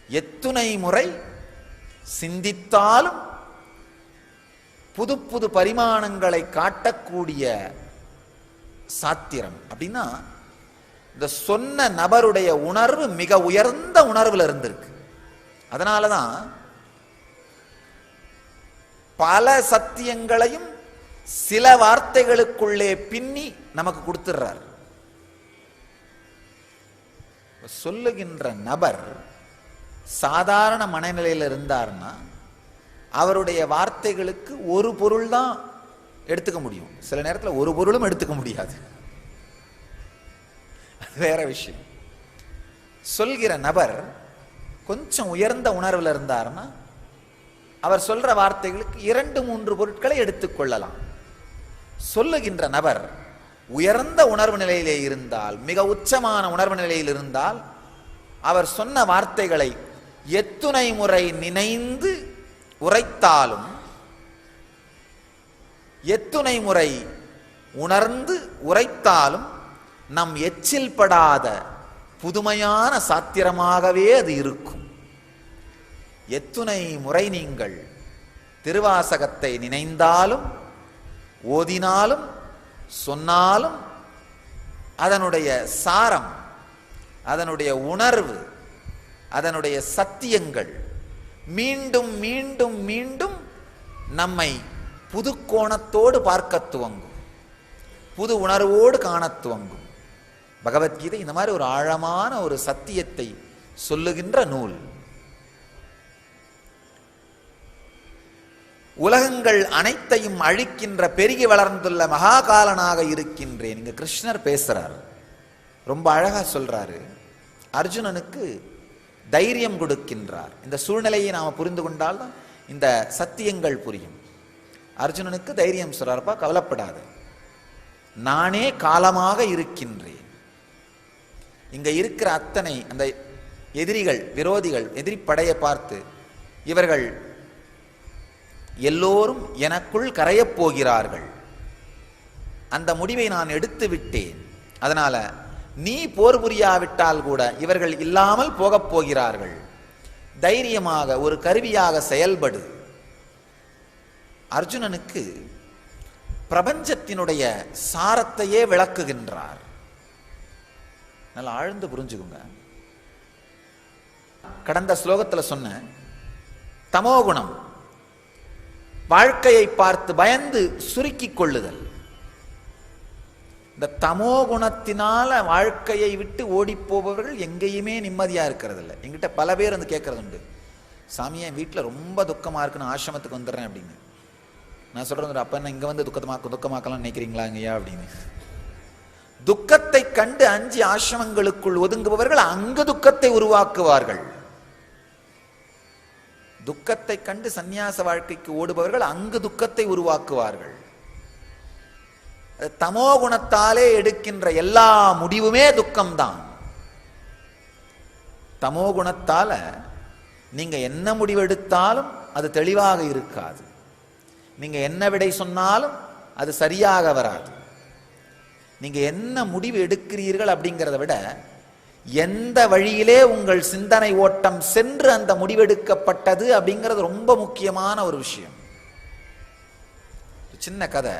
எத்துணை முறை சிந்தித்தாலும் புது புது பரிமாணங்களை காட்டக்கூடிய சாத்திரம். அப்படின்னா இந்த சொன்ன நபருடைய உணர்வு மிக உயர்ந்த உணர்வுல இருந்திருக்கு. அதனாலதான் பல சத்தியங்களையும் சில வார்த்தைகளுக்குள்ளே பின்னி நமக்கு கொடுத்துடுறார். சொல்லுகின்ற நபர் சாதாரண மனநிலையில் இருந்தார்னா அவருடைய வார்த்தைகளுக்கு ஒரு பொருள் தான் எடுத்துக்க முடியும். சில நேரத்தில் ஒரு பொருளும் எடுத்துக்க முடியாது, வேற விஷயம். சொல்கிற நபர் கொஞ்சம் உயர்ந்த உணர்வில் இருந்தார்னா அவர் சொல்ற வார்த்தைகளுக்கு 2-3 பொருட்களை எடுத்துக்கொள்ளலாம். சொல்லுகின்ற நபர் உயர்ந்த உணர்வு நிலையிலே இருந்தால், மிக உச்சமான உணர்வு நிலையில் இருந்தால், அவர் சொன்ன வார்த்தைகளை எத்துணை முறை நினைந்து உரைத்தாலும், எத்துணை முறை உணர்ந்து உரைத்தாலும் நம் எச்சில் படாத புதுமையான சாத்திரமாகவே அது இருக்கும். எத்துணை முறை நீங்கள் திருவாசகத்தை நினைந்தாலும், ஓதினாலும், சொன்னாலும் அதனுடைய சாரம், அதனுடைய உணர்வு, அதனுடைய சத்தியங்கள் மீண்டும் மீண்டும் மீண்டும் நம்மை புது கோணத்தோடு பார்க்க துவங்கும், புது உணர்வோடு காண துவங்கும். பகவத்கீதை இந்த மாதிரி ஒரு ஆழமான ஒரு சத்தியத்தை சொல்லுகின்ற நூல். உலகங்கள் அனைத்தையும் அழிக்கின்ற பெருகி வளர்ந்துள்ள மகாகாலனாக இருக்கின்றேன். இங்க கிருஷ்ணர் பேசுறார், ரொம்ப அழகா சொல்றாரு. அர்ஜுனனுக்கு தைரியம் கொடுக்கின்றார். இந்த சூழ்நிலையை நாம புரிந்து கொண்டால் தான் இந்த சத்தியங்கள் புரியும். அர்ஜுனனுக்கு தைரியம் சொல்றாருப்பா, கவலைப்படாது, நானே காலமாக இருக்கின்றேன். இங்க இருக்கிற அத்தனை அந்த எதிரிகள், விரோதிகள், எதிரி படையை பார்த்து இவர்கள் எல்லோரும் எனக்குள் கரையப் போகிறார்கள், அந்த முடிவை நான் எடுத்து விட்டேன், அதனால நீ போர் புரியாவிட்டால் கூட இவர்கள் இல்லாமல் போகப் போகிறார்கள், தைரியமாக ஒரு கருவியாக செயல்படு. அர்ஜுனனுக்கு பிரபஞ்சத்தினுடைய சாரத்தையே விளக்குகின்றார். நல்லா ஆழ்ந்து புரிஞ்சுக்குங்க. கடந்த ஸ்லோகத்துல சொன்ன தமோகுணம், வாழ்க்கையை பார்த்து பயந்து சுருக்கிக் கொள்ளுதல். இந்த தமோகுணத்தினால வாழ்க்கையை விட்டு ஓடி போபவர்கள் எங்கேயுமே நிம்மதியா இருக்கிறது இல்லை. எங்கிட்ட பல பேர் வந்து கேட்கறது உண்டு, சாமி என் வீட்டில் ரொம்ப துக்கமா இருக்குன்னு ஆசிரமத்துக்கு வந்துடுறேன் அப்படின்னு. நான் சொல்றேன், அப்ப என்ன இங்க வந்து துக்கமாக்கலாம் நினைக்கிறீங்களா ஐயா அப்படின்னு. துக்கத்தை கண்டு அஞ்சு ஆசிரமங்களுக்குள் ஒதுங்குபவர்கள் அங்கு துக்கத்தை உருவாக்குவார்கள். துக்கத்தை கண்டு சந்நியாச வாழ்க்கைக்கு ஓடுபவர்கள் அங்கு துக்கத்தை உருவாக்குவார்கள். தமோ குணத்தாலே எடுக்கின்ற எல்லா முடிவுமே துக்கம்தான். தமோ குணத்தால நீங்க என்ன முடிவு எடுத்தாலும் அது தெளிவாக இருக்காது. நீங்க என்ன விடை சொன்னாலும் அது சரியாக வராது. நீங்க என்ன முடிவு எடுக்கிறீர்கள் அப்படிங்கிறத விட எந்த வழியிலே உங்கள் சிந்தனை ஓட்டம் சென்று அந்த முடிவெடுக்கப்பட்டது அப்படிங்கிறது ரொம்ப முக்கியமான ஒரு விஷயம். சின்ன கதை.